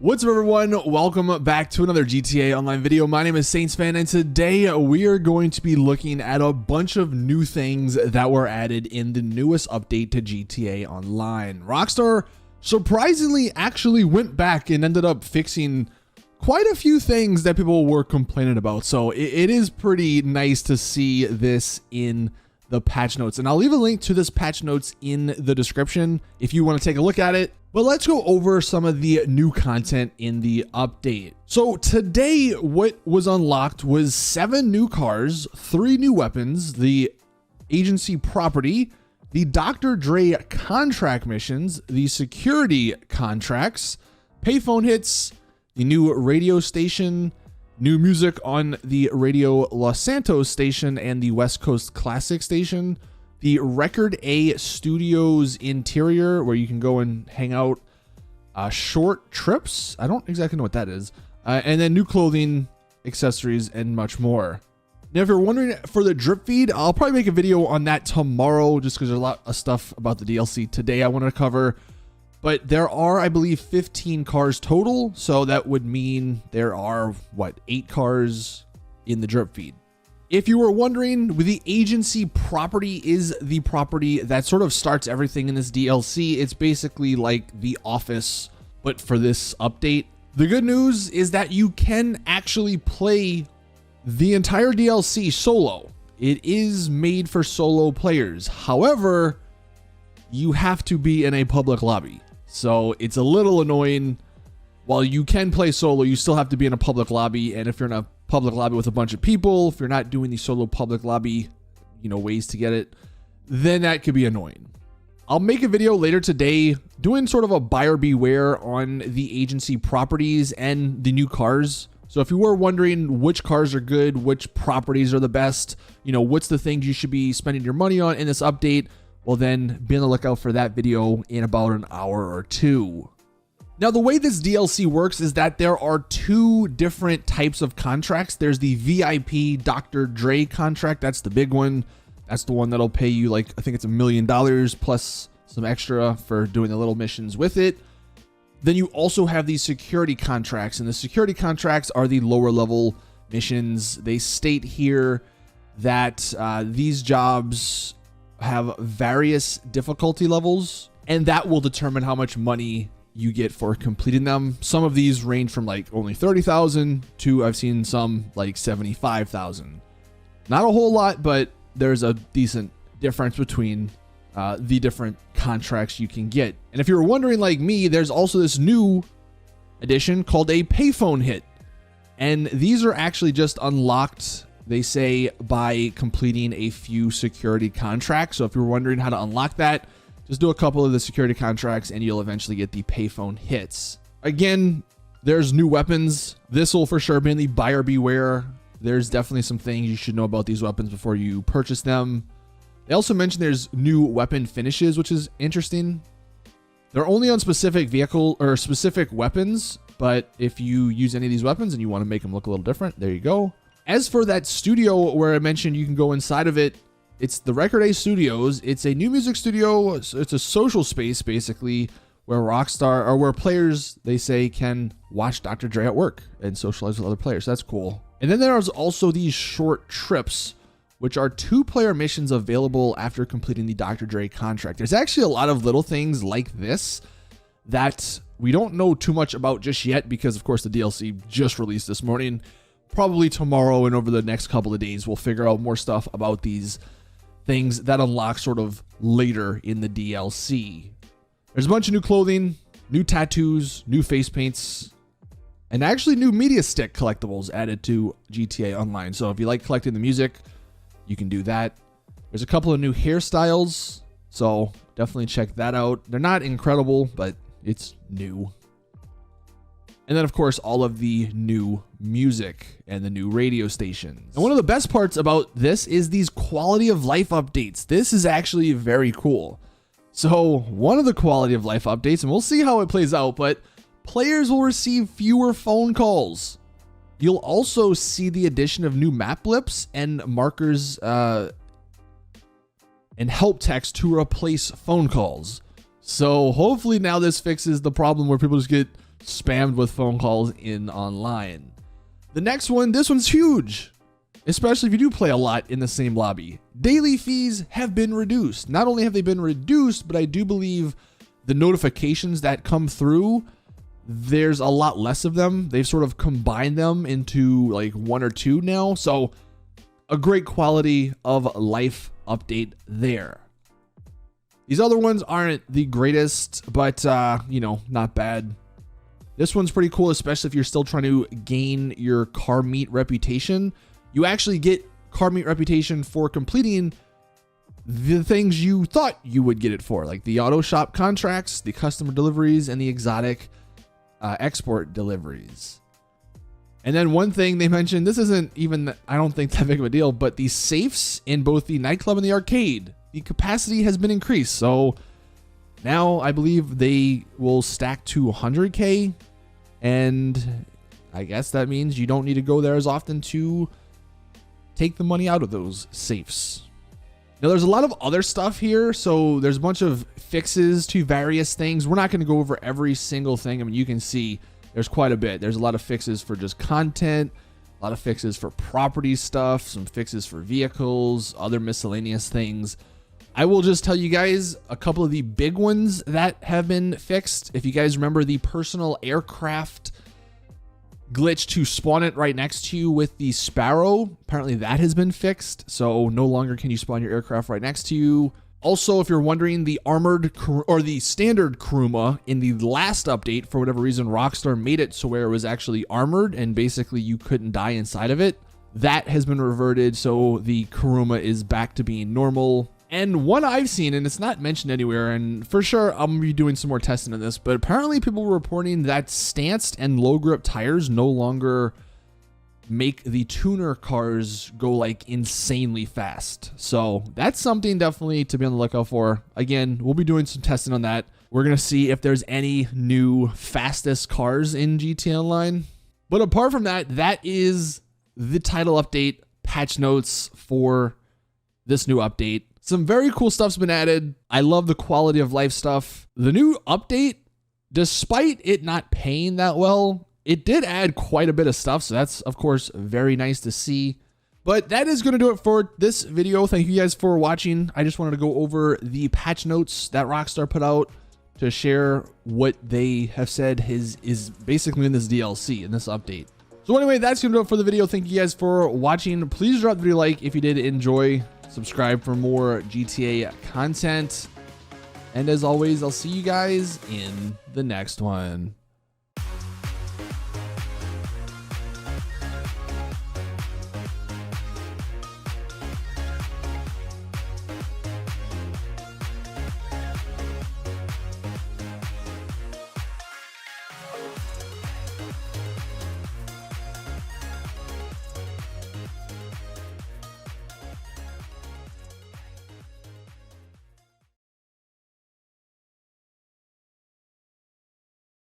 What's up, everyone? Welcome back to another GTA Online video. My name is Saintsfan, and today we are going to be looking at a bunch of new things that were added in the newest update to GTA Online. Rockstar surprisingly actually went back and ended up fixing quite a few things that people were complaining about. So it is pretty nice to see this in the patch notes, and I'll leave a link to this patch notes in the description if you want to take a look at it. But let's go over some of the new content in the update. So today, what was unlocked was 7 new cars, 3 new weapons, the agency property, the Dr. Dre contract missions, the security contracts, payphone hits, the new radio station, new music on the Radio Los Santos station and the West Coast Classic station, the Record A Studios interior where you can go and hang out, short trips. I don't exactly know what that is. And then new clothing, accessories, and much more. Now, if you're wondering for the drip feed, I'll probably make a video on that tomorrow just because there's a lot of stuff about the DLC today I want to cover. But there are, I believe, 15 cars total. So that would mean there are, 8 cars in the drip feed. If you were wondering, the agency property is the property that sort of starts everything in this DLC. It's basically like The Office, but for this update. The good news is that you can actually play the entire DLC solo. It is made for solo players. However, you have to be in a public lobby. So it's a little annoying. While you can play solo, you still have to be in a public lobby. And if you're in a public lobby with a bunch of people, if you're not doing the solo public lobby, ways to get it, then that could be annoying. I'll make a video later today doing sort of a buyer beware on the agency properties and the new cars. So if you were wondering which cars are good, which properties are the best, what's the things you should be spending your money on in this update, well then be on the lookout for that video in about an hour or two. Now, the way this DLC works is that there are 2 different types of contracts. There's the VIP Dr. Dre contract. That's the big one. That's the one that'll pay you I think it's $1 million plus some extra for doing the little missions with it. Then you also have these security contracts, and the security contracts are the lower level missions. They state here that these jobs have various difficulty levels, and that will determine how much money you get for completing them. Some of these range from only 30,000 to I've seen some 75,000. Not a whole lot, but there's a decent difference between the different contracts you can get. And if you were wondering like me, there's also this new edition called a payphone hit. And these are actually just unlocked, they say, by completing a few security contracts. So if you're wondering how to unlock that, just do a couple of the security contracts and you'll eventually get the payphone hits. Again, there's new weapons. This will for sure be in the buyer beware. There's definitely some things you should know about these weapons before you purchase them. They also mentioned there's new weapon finishes, which is interesting. They're only on specific vehicle or specific weapons, but if you use any of these weapons and you want to make them look a little different, there you go. As for that studio where I mentioned you can go inside of it, it's the Record A Studios. It's a new music studio. It's a social space, basically, where Rockstar, or where players, they say, can watch Dr. Dre at work and socialize with other players. That's cool. And then there's also these short trips, which are 2-player missions available after completing the Dr. Dre contract. There's actually a lot of little things like this that we don't know too much about just yet because, of course, the DLC just released this morning. Probably tomorrow and over the next couple of days, we'll figure out more stuff about these things that unlock sort of later in the DLC. There's a bunch of new clothing, new tattoos, new face paints, and actually new media stick collectibles added to GTA Online. So if you like collecting the music, you can do that. There's a couple of new hairstyles, so definitely check that out. They're not incredible, but it's new. And then, of course, all of the new music and the new radio stations. And one of the best parts about this is these quality of life updates. This is actually very cool. So one of the quality of life updates, and we'll see how it plays out, but players will receive fewer phone calls. You'll also see the addition of new map blips and markers and help text to replace phone calls. So hopefully now this fixes the problem where people just get spammed with phone calls in online. The next one, this one's huge, especially if you do play a lot in the same lobby. Daily fees have been reduced. Not only have they been reduced, but I do believe the notifications that come through, there's a lot less of them. They've sort of combined them into like 1 or 2 now. So a great quality of life update there. These other ones aren't the greatest, but you know, not bad. This one's pretty cool, especially if you're still trying to gain your car meet reputation. You actually get car meet reputation for completing the things you thought you would get it for, like the auto shop contracts, the customer deliveries, and the exotic export deliveries. And then one thing they mentioned, this isn't even, I don't think that big of a deal, but the safes in both the nightclub and the arcade, the capacity has been increased. So now I believe they will stack to 100K, and I guess that means you don't need to go there as often to take the money out of those safes. Now there's a lot of other stuff here. So there's a bunch of fixes to various things. We're not going to go over every single thing. I mean, you can see there's quite a bit. There's a lot of fixes for just content, a lot of fixes for property stuff, some fixes for vehicles, other miscellaneous things. I will just tell you guys a couple of the big ones that have been fixed. If you guys remember the personal aircraft glitch to spawn it right next to you with the Sparrow, apparently that has been fixed. So no longer can you spawn your aircraft right next to you. Also, if you're wondering, the armored or the standard Kuruma in the last update, for whatever reason, Rockstar made it so where it was actually armored and basically you couldn't die inside of it. That has been reverted. So the Kuruma is back to being normal. And one I've seen, and it's not mentioned anywhere, and for sure I'm going to be doing some more testing on this, but apparently people were reporting that stanced and low grip tires no longer make the tuner cars go like insanely fast. So that's something definitely to be on the lookout for. Again, we'll be doing some testing on that. We're going to see if there's any new fastest cars in GTA Online. But apart from that, that is the title update, patch notes for this new update. Some very cool stuff's been added. I love the quality of life stuff. The new update, despite it not paying that well, it did add quite a bit of stuff. So that's, of course, very nice to see. But that is going to do it for this video. Thank you guys for watching. I just wanted to go over the patch notes that Rockstar put out to share what they have said is basically in this DLC, in this update. So anyway, that's going to do it for the video. Thank you guys for watching. Please drop the video a like if you did enjoy. Subscribe for more GTA content. And as always, I'll see you guys in the next one.